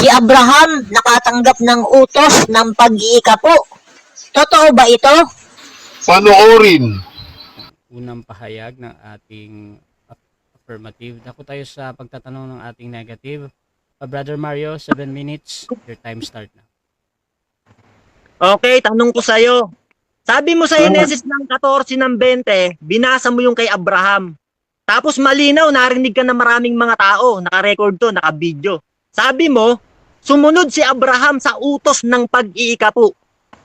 Si Abraham nakatanggap ng utos ng pag-iikapo. Totoo ba ito? Panoorin. Unang pahayag ng ating affirmative. Dako tayo sa pagtatanong ng ating negative. Brother Mario, 7 minutes. Your time start na. Okay, tanong ko sa'yo. Sabi mo sa Genesis ng 14 ng 20, binasa mo yung kay Abraham. Tapos malinaw, narinig ka ng maraming mga tao. Naka-record to, naka-video. Sabi mo, sumunod si Abraham sa utos ng pag-iikapo.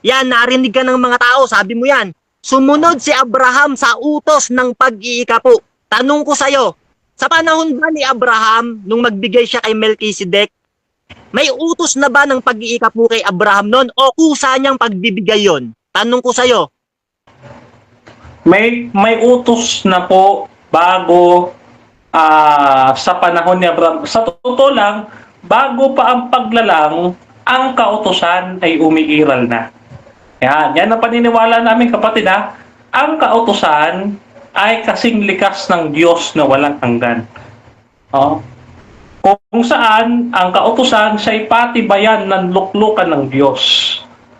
Yan, narinig ka ng mga tao. Sabi mo yan. Sumunod si Abraham sa utos ng pag-iikapo. Tanong ko sa'yo, sa panahon ba ni Abraham, nung magbigay siya kay Melchizedek, may utos na ba ng pag-iikapo kay Abraham noon o kusa niyang pagbibigay yon? Tanong ko sa'yo. May utos na po bago sa panahon ni Abraham. Sa totoo lang, bago pa ang paglalang, ang kautusan ay umiiral na. Yan ang paniniwala namin, kapatid, ha. Ang kautusan ay kasing likas ng Diyos na walang hanggan. Kung saan ang kautusan siya'y patibayan ng luklukan ng Diyos.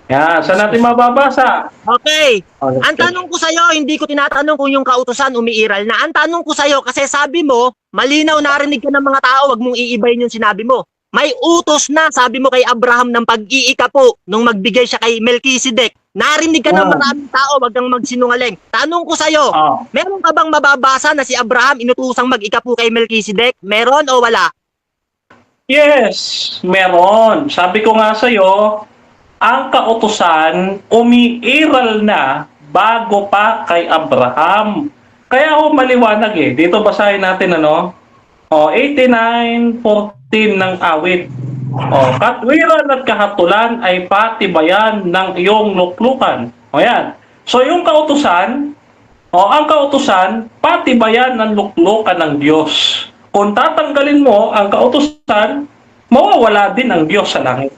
Yan, saan natin mababasa? Okay. Ang tanong ko sa'yo, hindi ko tinatanong kung yung kautusan umiiral na. Ang tanong ko sa'yo, kasi sabi mo, malinaw narinig ka ng mga tao, wag mong iibayin yung sinabi mo. May utos na, sabi mo kay Abraham ng pag-iikapo nung magbigay siya kay Melchizedek. Narinig ka ng maraming tao, wag kang magsinungaling. Tanong ko sa'yo, meron ka bang mababasa na si Abraham inutusang mag-ikapo kay Melchizedek? Meron o wala? Yes, meron. Sabi ko nga sa'yo, ang kautusan umiiral na bago pa kay Abraham. Kaya maliwanag eh. Dito basahin natin 89:14 ng awit. Katwiran at kahatulan ay patibayan ng iyong luklukan. Yan. So yung kautusan, ang kautusan, patibayan ng luklukan ng Diyos. Kung tatanggalin mo ang kautusan, mawawala din ang Diyos sa langit.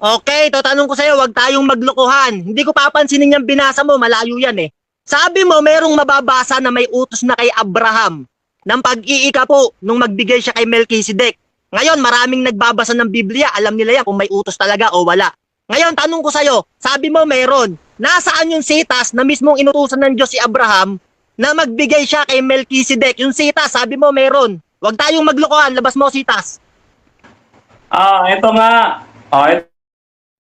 Okay, tatanong ko sa'yo, wag tayong maglokohan. Hindi ko papansinin yung binasa mo, malayo yan eh. Sabi mo, merong mababasa na may utos na kay Abraham ng pag-iikapo nung magbigay siya kay Melchizedek. Ngayon, maraming nagbabasa ng Biblia, alam nila yan kung may utos talaga o wala. Ngayon, tanong ko sa'yo, sabi mo meron. Nasaan yung sitas na mismong inutusan ng Diyos si Abraham na magbigay siya kay Melchizedek? Yung sitas, sabi mo meron. Wag tayong maglokohan, labas mo sitas. Ito nga.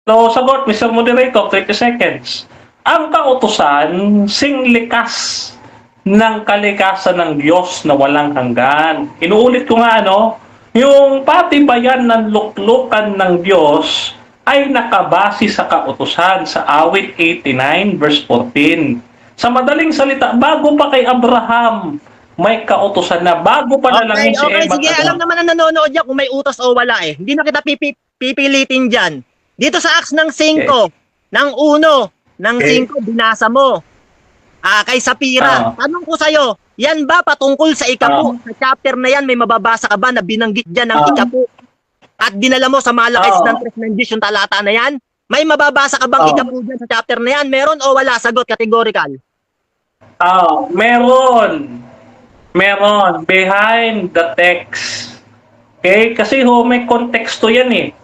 So, sagot, Mr. Moderator, 30 seconds. Ang kautusan, singlikas ng kalikasan ng Diyos na walang hanggan. Inuulit ko nga, yung patibayan ng luklukan ng Diyos ay nakabase sa kautusan sa awit 89 verse 14. Sa madaling salita, bago pa kay Abraham, may kautusan na bago pa nalangin si Eva. Sige, alam naman na nanonood yan kung may utos o wala eh. Hindi na kita pipilitin dyan. Dito sa Acts ng 5, ng 1, ng 5, binasa mo. Kay Sapira. Tanong ko sa'yo, yan ba patungkol sa ikapo? Sa chapter na yan, may mababasa ka ba na binanggit dyan ng ikapo? At dinala mo sa malakay ng tres ng Diyos yung talata na yan? May mababasa ka bang ikapo dyan sa chapter na yan? Meron o wala? Sagot, categorical. Meron. Meron. Behind the text. Okay? Kasi may konteksto yan eh.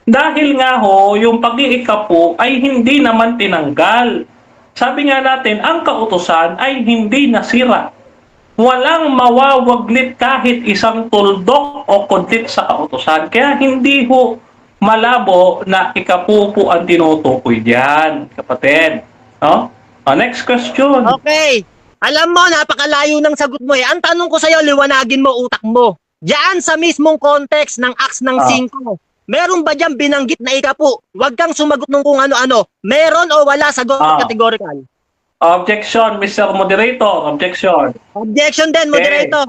Dahil nga yung pag-iikapo ay hindi naman tinanggal. Sabi nga natin, ang kautusan ay hindi nasira. Walang mawawaglit kahit isang tuldok o kudlit sa kautusan. Kaya hindi malabo na ikapo po ang tinutukoy diyan, kapatid. Next question. Okay. Alam mo, napakalayo ng sagot mo eh. Ang tanong ko sa'yo, liwanagin mo utak mo. Diyan sa mismong context ng Acts ng 5, meron ba dyan binanggit na ikapo? Huwag kang sumagot ng kung ano-ano. Meron o wala? Sagot categorical. Objection, Mr. Moderator. Objection. Objection din, moderator.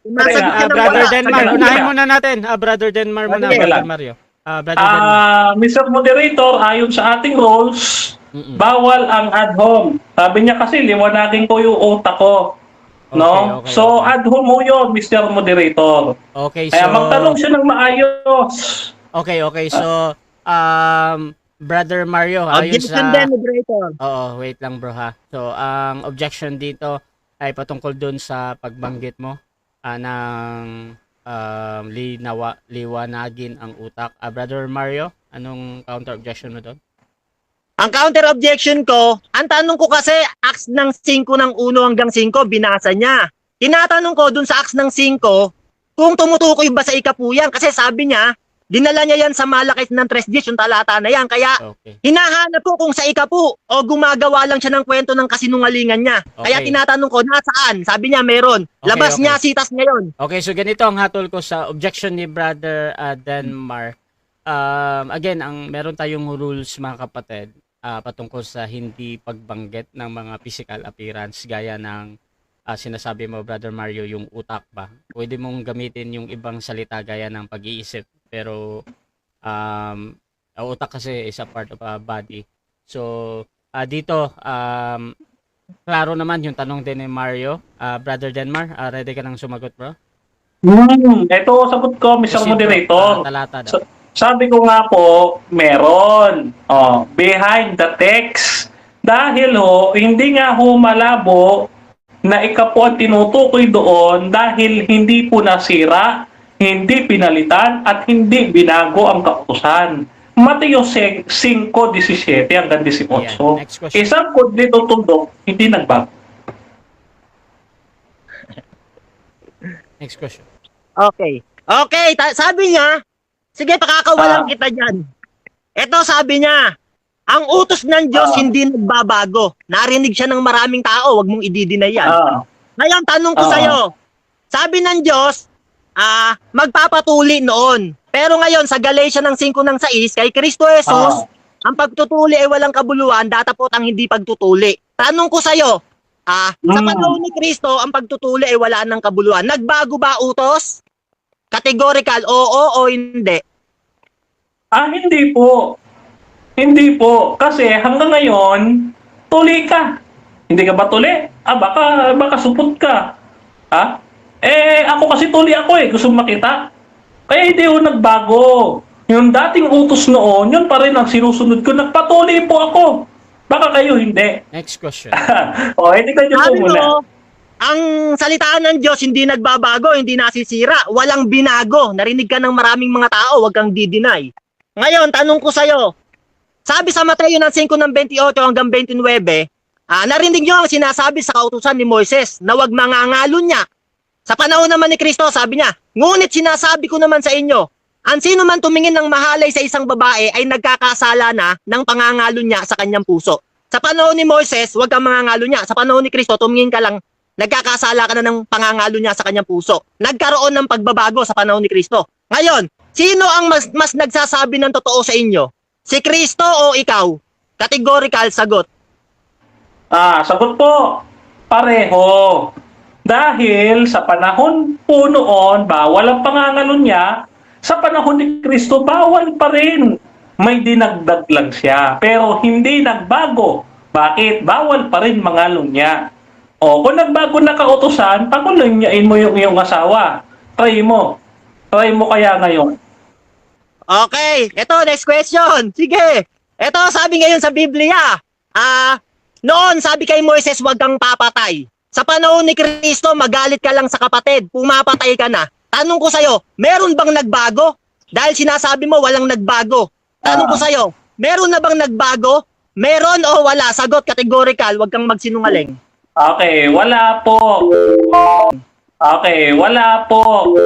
Masagot ka ng Brother wala. Denmar, unahin muna natin. Brother Denmar muna, Brother Mario. Brother Denmar. Mr. Moderator, ayon sa ating rules, bawal ang ad hom. Sabi niya kasi, liwanagin ko yung utak ko. Okay. So, ad hom mo yun, Mr. Moderator. Okay, so... Kaya magtanong siya ng maayos. Okay. So, Brother Mario, Objection din, moderator. wait lang bro ha. So, ang objection dito ay patungkol dun sa pagbanggit mo ng liwanagin ang utak. Brother Mario, anong counter objection mo doon? Ang counter objection ko, ang tanong ko kasi, Acts ng 5 ng 1 hanggang 5, binasa niya. Tinatanong ko dun sa Acts ng 5, kung tumutukoy ba sa ikapu yan. Kasi sabi niya, dinala niya yan sa Malakit ng 3:10, yung talata na yan. Kaya, Okay. hinahanap ko kung sa ikapu o gumagawa lang siya ng kwento ng kasinungalingan niya. Kaya Okay. tinatanong ko, nasaan? Sabi niya, meron. Okay, Labas okay. niya, sitas ngayon. Okay, so ganito ang hatol ko sa objection ni Brother Denmar. Again, meron tayong rules mga kapatid patungkol sa hindi pagbanggit ng mga physical appearance gaya ng sinasabi mo, Brother Mario, yung utak ba? Pwede mong gamitin yung ibang salita gaya ng pag-iisip. Pero, ang utak kasi is a part of a body. So, dito, klaro naman yung tanong din ni Mario. Brother Denmar, ready ka nang sumagot, bro? Ito, sagot ko, Mr. Proceed, bro. Moderator. Talata daw. Sabi ko nga po, meron. Behind the text. Dahil hindi nga malabo na ikapo ang tinutukoy doon dahil hindi po nasira, hindi pinalitan, at hindi binago ang kautusan. Mateo 5:17 hanggang 18. Ayan, next question. Isang kudli tutundok, hindi nagbago. Next question. Okay. Okay, sabi niya, sige, pakakawalan kita dyan. Ito sabi niya, ang utos ng Diyos hindi nagbabago. Narinig siya ng maraming tao, wag mong i-deny yan. Ngayon, tanong ko sa'yo, sabi ng Diyos, magpapatuli noon. Pero ngayon, sa Galatia ng 5 ng 6, kay Kristo Jesus, ang pagtutuli ay walang kabuluhan, datapot ang hindi pagtutuli. Tanong ko sa'yo, sa panahon ni Kristo, ang pagtutuli ay wala ng kabuluhan. Nagbago ba utos? Categorical, oo o hindi? Hindi po. Hindi po. Kasi hanggang ngayon, tuli ka. Hindi ka ba tuli? Baka supot ka. Ako kasi tuli ako Gusto mo makita? Kaya hindi nagbago. Yung dating utos noon, yun pa rin ang sinusunod ko. Nagpatuli po ako. Baka kayo hindi. Next question. Hindi kayo po Sabi muna. mo, ang salitaan ng Diyos hindi nagbabago, hindi nasisira, walang binago. Narinig ka ng maraming mga tao, wag kang di-deny. Ngayon, tanong ko sa'yo, sabi sa Mateo ng 5 ng 28 hanggang 29, narinig nyo ang sinasabi sa kautusan ni Moises na wag mangangalo niya. Sa panahon naman ni Kristo, sabi niya, ngunit sinasabi ko naman sa inyo, ang sino man tumingin ng mahalay sa isang babae ay nagkakasala na ng pangangalo niya sa kanyang puso. Sa panahon ni Moises, wag kang mangangalo niya. Sa panahon ni Kristo, tumingin ka lang, nagkakasala ka na ng pangangalo niya sa kanyang puso. Nagkaroon ng pagbabago sa panahon ni Kristo. Ngayon, sino ang mas nagsasabi ng totoo sa inyo? Si Kristo o ikaw? Categorical, sagot. Sagot po, pareho. Dahil sa panahon po noon, bawal ang pangangalo niya. Sa panahon ni Kristo, bawal pa rin. May dinagdag lang siya, pero hindi nagbago. Bakit? Bawal pa rin mangalo niya. Kung nagbago na kautusan, pagulunyain mo yung iyong asawa. Try mo. Try mo kaya ngayon. Okay, eto next question. Sige. Eto sabi ngayon sa Biblia. Noon sabi kay Moises, wag kang papatay. Sa panahon ni Kristo, magalit ka lang sa kapatid, pumapatay ka na. Tanong ko sa'yo, meron bang nagbago? Dahil sinasabi mo walang nagbago. Tanong ko sa'yo, meron na bang nagbago? Meron o wala? Sagot categorical, wag kang magsinungaling. Okay, wala po. Okay, wala po.